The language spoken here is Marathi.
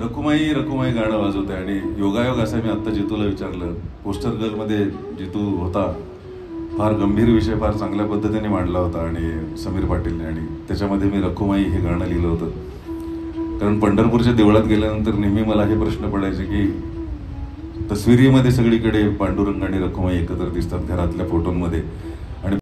रकुमाई रकुमाई गाणं वाजवते आणि योगायोग असं मी आत्ता जितूला विचारलं, पोस्टर गर्लमध्ये जितू होता, फार गंभीर विषय फार चांगल्या पद्धतीने मांडला होता आणि समीर पाटीलने, आणि त्याच्यामध्ये मी रकुमाई हे गाणं लिहिलं होतं. कारण पंढरपूरच्या देवळात गेल्यानंतर नेहमी मला हे प्रश्न पडायचे की तस्विरीमध्ये सगळीकडे पांडुरंग आणि रकुमाई एकत्र दिसतात घरातल्या फोटोंमध्ये,